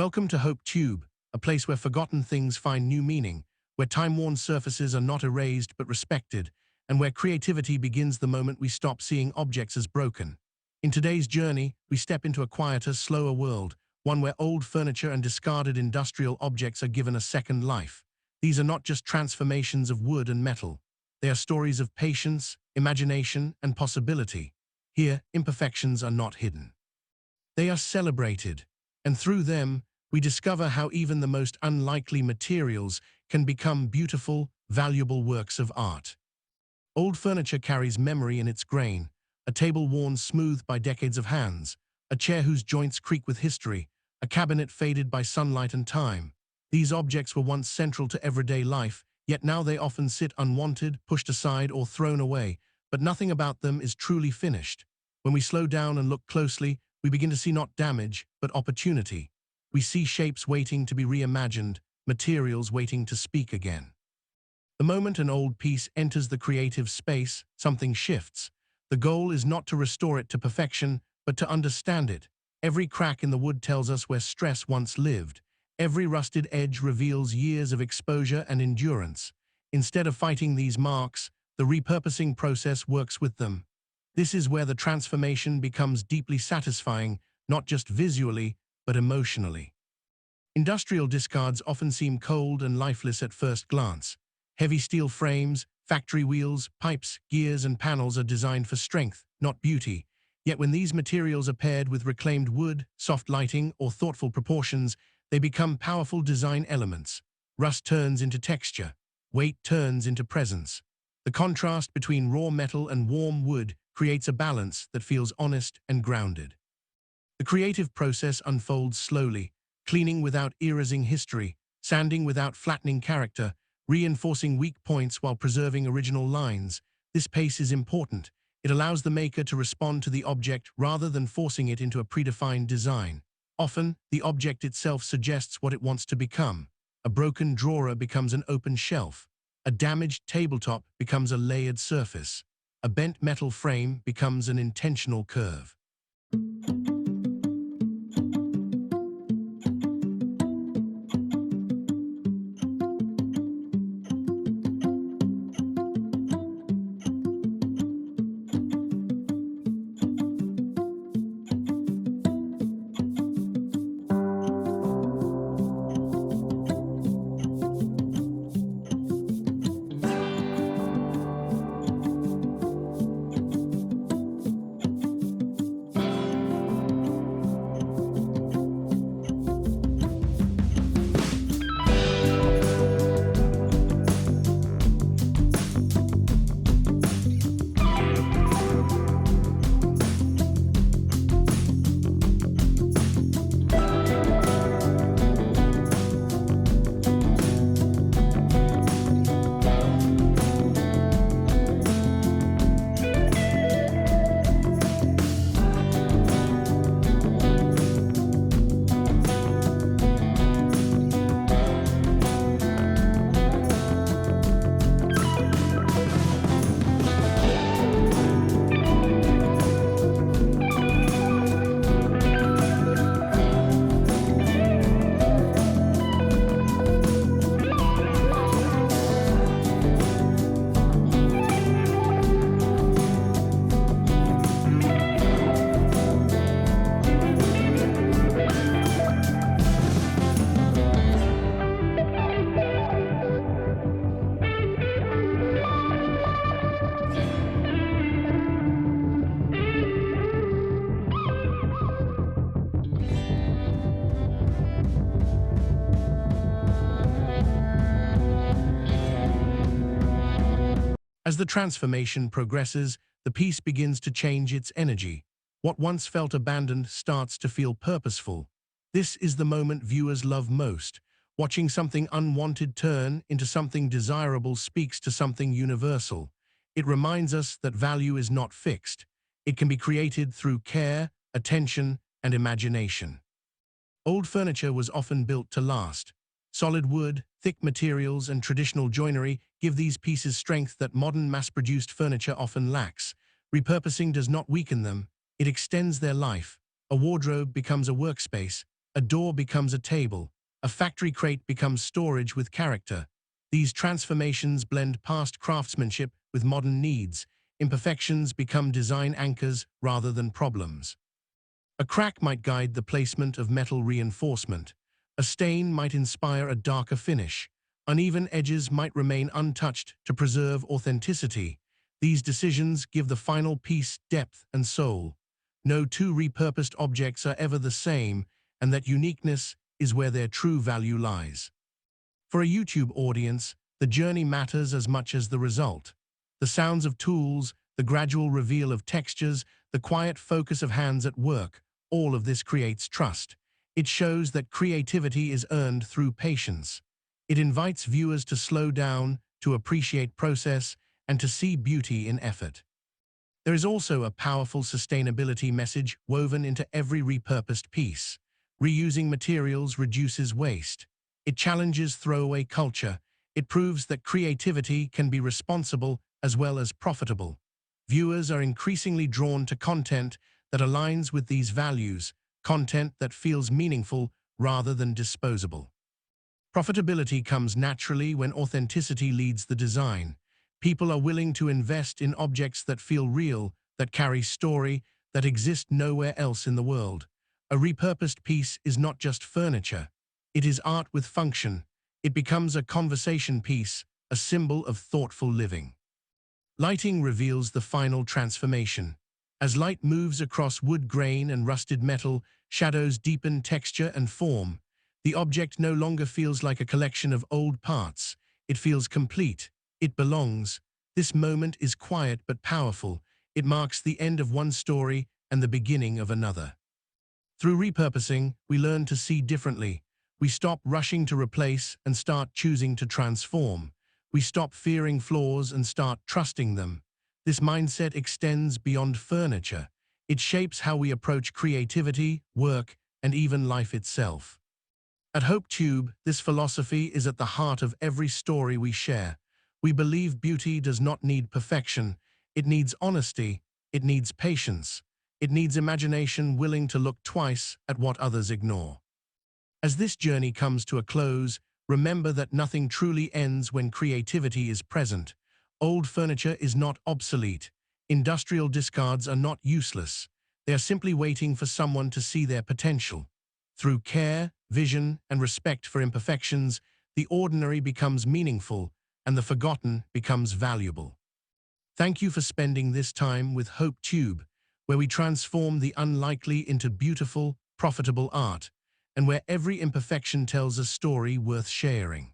Welcome to Hope Tube, a place where forgotten things find new meaning, where time-worn surfaces are not erased but respected, and where creativity begins the moment we stop seeing objects as broken. In today's journey, we step into a quieter, slower world, one where old furniture and discarded industrial objects are given a second life. These are not just transformations of wood and metal. They are stories of patience, imagination, and possibility. Here, imperfections are not hidden. They are celebrated, and through them, we discover how even the most unlikely materials can become beautiful, valuable works of art. Old furniture carries memory in its grain, a table worn smooth by decades of hands, a chair whose joints creak with history, a cabinet faded by sunlight and time. These objects were once central to everyday life, yet now they often sit unwanted, pushed aside, or thrown away, but nothing about them is truly finished. When we slow down and look closely, we begin to see not damage, but opportunity. We see shapes waiting to be reimagined, materials waiting to speak again. The moment an old piece enters the creative space, something shifts. The goal is not to restore it to perfection, but to understand it. Every crack in the wood tells us where stress once lived. Every rusted edge reveals years of exposure and endurance. Instead of fighting these marks, the repurposing process works with them. This is where the transformation becomes deeply satisfying, not just visually, but emotionally. Industrial discards often seem cold and lifeless at first glance. Heavy steel frames, factory wheels, pipes, gears, and panels are designed for strength, not beauty. Yet when these materials are paired with reclaimed wood, soft lighting, or thoughtful proportions, they become powerful design elements. Rust turns into texture. Weight turns into presence. The contrast between raw metal and warm wood creates a balance that feels honest and grounded. The creative process unfolds slowly, cleaning without erasing history, sanding without flattening character, reinforcing weak points while preserving original lines. This pace is important. It allows the maker to respond to the object rather than forcing it into a predefined design. Often, the object itself suggests what it wants to become. A broken drawer becomes an open shelf. A damaged tabletop becomes a layered surface. A bent metal frame becomes an intentional curve. As the transformation progresses, the piece begins to change its energy. What once felt abandoned starts to feel purposeful. This is the moment viewers love most. Watching something unwanted turn into something desirable speaks to something universal. It reminds us that value is not fixed. It can be created through care, attention, and imagination. Old furniture was often built to last. Solid wood, thick materials, and traditional joinery give these pieces strength that modern mass-produced furniture often lacks. Repurposing does not weaken them, it extends their life. A wardrobe becomes a workspace, A door becomes a table. A factory crate becomes storage with character. These transformations blend past craftsmanship with modern needs. Imperfections become design anchors rather than problems. A crack might guide the placement of metal reinforcement. A stain might inspire a darker finish. Uneven edges might remain untouched to preserve authenticity. These decisions give the final piece depth and soul. No two repurposed objects are ever the same, and that uniqueness is where their true value lies. For a YouTube audience, the journey matters as much as the result. The sounds of tools, the gradual reveal of textures, the quiet focus of hands at work, all of this creates trust. It shows that creativity is earned through patience. It invites viewers to slow down, to appreciate process, and to see beauty in effort. There is also a powerful sustainability message woven into every repurposed piece. Reusing materials reduces waste. It challenges throwaway culture. It proves that creativity can be responsible as well as profitable. Viewers are increasingly drawn to content that aligns with these values, content that feels meaningful rather than disposable. Profitability comes naturally when authenticity leads the design. People are willing to invest in objects that feel real, that carry story, that exist nowhere else in the world. A repurposed piece is not just furniture. It is art with function. It becomes a conversation piece, a symbol of thoughtful living. Lighting reveals the final transformation. As light moves across wood grain and rusted metal, shadows deepen texture and form. The object no longer feels like a collection of old parts. It feels complete. It belongs. This moment is quiet but powerful. It marks the end of one story and the beginning of another. Through repurposing, we learn to see differently. We stop rushing to replace and start choosing to transform. We stop fearing flaws and start trusting them. This mindset extends beyond furniture. It shapes how we approach creativity, work, and even life itself. At HopeTube, this philosophy is at the heart of every story we share. We believe beauty does not need perfection. It needs honesty. It needs patience. It needs imagination willing to look twice at what others ignore. As this journey comes to a close, remember that nothing truly ends when creativity is present. Old furniture is not obsolete. Industrial discards are not useless. They are simply waiting for someone to see their potential. Through care, vision, and respect for imperfections, the ordinary becomes meaningful and the forgotten becomes valuable. Thank you for spending this time with HopeTube, where we transform the unlikely into beautiful, profitable art, and where every imperfection tells a story worth sharing.